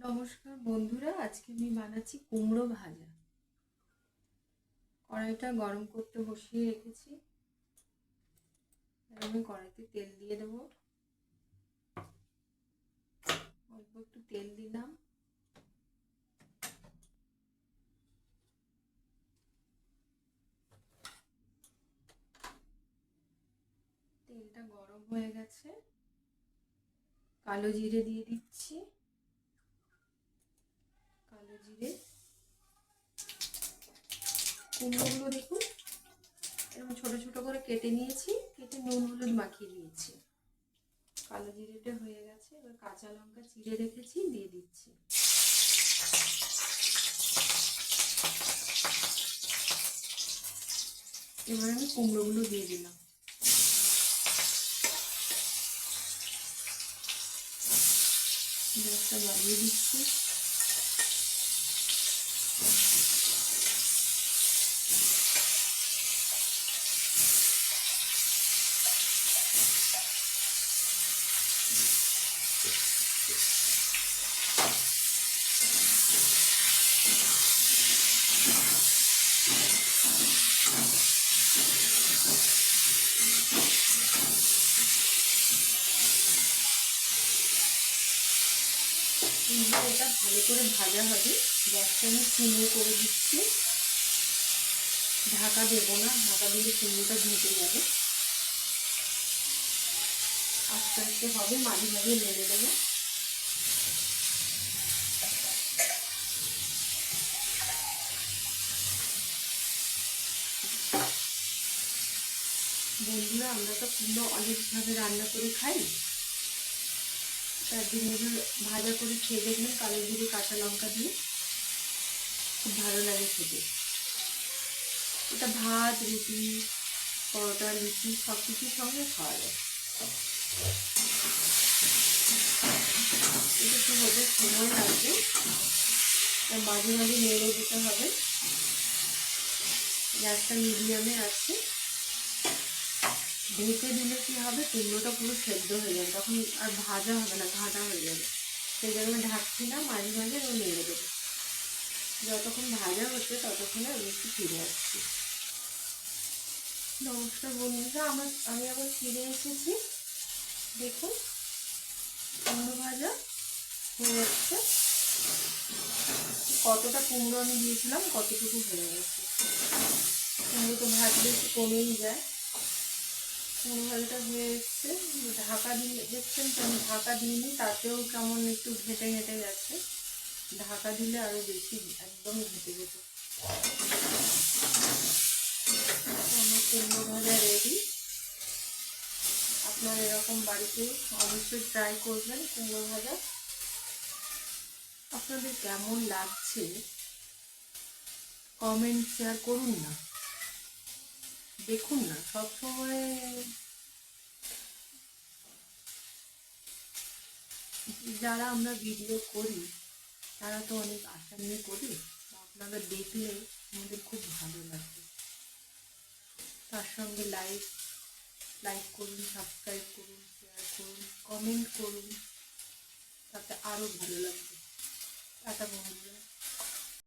নমস্কার বন্ধুরা, আজকে আমি বানাচ্ছি কুমড়ো ভাজা। কড়াইটা গরম করতে বসিয়ে রেখেছি। আমি কড়াইতে তেল দিয়ে দেবো। অল্প একটু তেল দিলাম। তেলটা গরম হয়ে গেছে, কালো জিরে দিয়ে দিচ্ছি। কালো জিরে, কুমড়োগুলো দেখুন এরকম ছোট ছোট করে কেটে নিয়েছি, কেটে নুন হলুদ মাখিয়ে দিয়েছি। কালো জিরেটা হয়ে গেছে, এবার কাঁচা লঙ্কা চিড়ে রেখেছি দিয়ে দিচ্ছি। এবার আমি কুমড়োগুলো দিয়ে দিলাম। গ্যাসটা বাড়িয়ে দিচ্ছি। এটা ভালো করে ভাজা হবে। গ্যাসটা আমি সিমে করে দিচ্ছি। ঢাকা দেবো না, ঢাকা দিলে কুমড়োটা ধুতে যাবে। আস্তে আস্তে হবে, মাঝে মাঝে নেড়ে দেবো। বন্ধুরা, আমরা তো কুমড়ো অনেকভাবে রান্না করে খাই। তার জন্য ভাজা করে খেয়ে দেখবেন, কালো জিরে কাঁচা লঙ্কা দিয়ে, খুব ভালো লাগে খেতে। এটা ভাত, রুটি, পরোটা, লুচি সব কিছুর সঙ্গে খাওয়া যায়। এটা একটু হতে সময় লাগবে, তার মাঝে মাঝে নেড়ে দিতে হবে। গ্যাসটা মিডিয়ামে আছে। ঢেকে দিলে কি হবে, কুমড়োটা পুরো সেদ্ধ হয়ে যাবে, তখন আর ভাজা হবে না, ঘাঁটা হয়ে যাবে। সেই জন্য ঢাকছি না, মাঝে মাঝে ও নেড়ে দেবো। যতক্ষণ ভাজা হচ্ছে ততক্ষণে আমি একটু ফিরে আসছি। নমস্কার বন্ধুরা, আমি আবার ফিরে এসেছি। দেখুন কুমড়ো ভাজা হয়ে যাচ্ছে। কতটা কুমড়ো আমি দিয়েছিলাম, কতটুকু হয়ে গেছে। কুমড়ো তো ভাজলে একটু কমেই যায়। কুমড়ো ভাজাটা হয়ে এসছে। ঢাকা দিয়ে দেখছেন তো, আমি ঢাকা দিইনি, তাতেও কেমন একটু ঘেঁটে ঘেঁটে গেছে। ঢাকা দিলে আরো বেশি একদম ঘেঁটে যেত। আমার কুমড়ো ভাজা রেডি। আপনারা এরকম বাড়িতে অবশ্যই ট্রাই করবেন কুমড়ো ভাজা। আপনাদের কেমন লাগছে কমেন্ট শেয়ার করুন না। দেখুন না, সবসময় যারা আমরা ভিডিও করি তারা তো অনেক আশা নিয়ে করি। আপনারা দেখলে আমাদের খুব ভালো লাগবে। তার সঙ্গে লাইক করুন, সাবস্ক্রাইব করুন, শেয়ার করুন, কমেন্ট করুন, তাতে আরও ভালো লাগবে। টাটা বন্ধুরা।